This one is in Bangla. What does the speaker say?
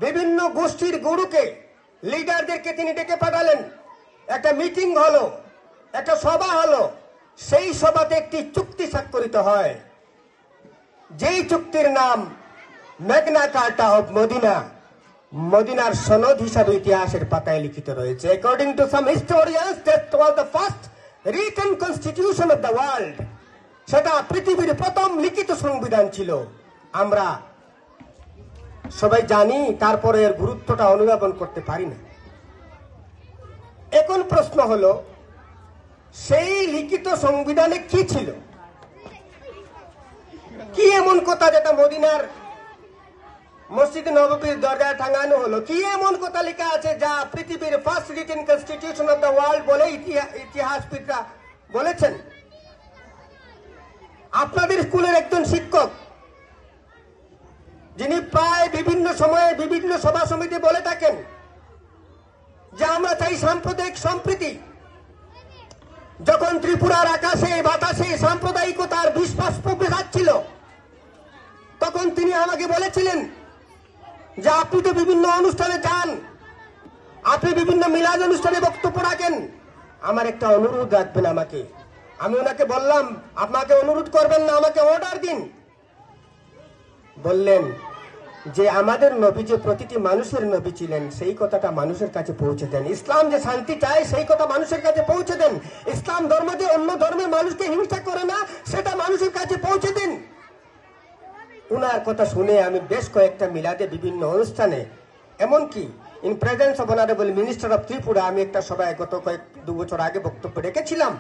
বিভিন্ন গোষ্ঠীর গুরুকে, লিডারদেরকে তিনি ডেকে পাঠালেন। একটা মিটিং হলো, একটা সভা হলো। সেই সভাতে একটি চুক্তি স্বাক্ষরিত হয়, যেই চুক্তির নাম ম্যাগনা কার্টা অফ মদিনা। মদিনার সনদ হিসাবে ইতিহাসের পাতায় লিখিত রয়েছে। According to some historians, that was the first written constitution of the world. সেটা পৃথিবীর প্রথম লিখিত সংবিধান ছিল। আমরা সবাই জানি, তারপরে এর গুরুত্বটা অনুধাবন করতে পারি না। এখন প্রশ্ন হলো, সেই লিখিত সংবিধানে কি ছিল? কি এমন কথা যেটা মদিনার মসজিদ নববীর দরগায় টাঙানো হলো? কি এমন কথা লেখা আছে যা পৃথিবীর first written constitution of the world বলে ইতিহাসবিদরা বলেছেন? আপনাদের স্কুলের একজন শিক্ষক, যিনি প্রায় বিভিন্ন সময়ে বিভিন্ন সভা সমিতি বলে থাকেন যে আমরা চাই সাম্প্রদায়িক সম্প্রীতি, যখন ত্রিপুরার আকাশে বাতাসে সাম্প্রদায়িকতার বিস্ফাস্প বেরাচ্ছিল, তখন তিনি আমাকে বলেছিলেন যে আপনি তো বিভিন্ন অনুষ্ঠানে যান, আপনি বিভিন্ন মিলাদ অনুষ্ঠানে বক্তব্য রাখেন, আমার একটা অনুরোধ রাখবেন আমাকে। আমি ওনাকে বললাম, আপনাকে অনুরোধ করবেন না, আমাকে অর্ডার দিন। বললেন যে আমাদের নবী যে প্রতিটি মানুষের নবী ছিলেন, সেই কথাটা মানুষের কাছে পৌঁছে দেন। ইসলাম যে শান্তি চায়, সেই কথা মানুষের কাছে পৌঁছে দেন। ইসলাম ধর্ম যে অন্য ধর্মের মানুষকে হিংসা করে না, সেটা মানুষের কাছে পৌঁছে দেন। উনার কথা শুনে আমি বেশ কয়েকটা মিলাদে বিভিন্ন অনুষ্ঠানে, এমনকি in presence of honourable minister of Tripura, আমি একটা সভায় গত 2 বছর আগে বক্তব্য রেখেছিলাম।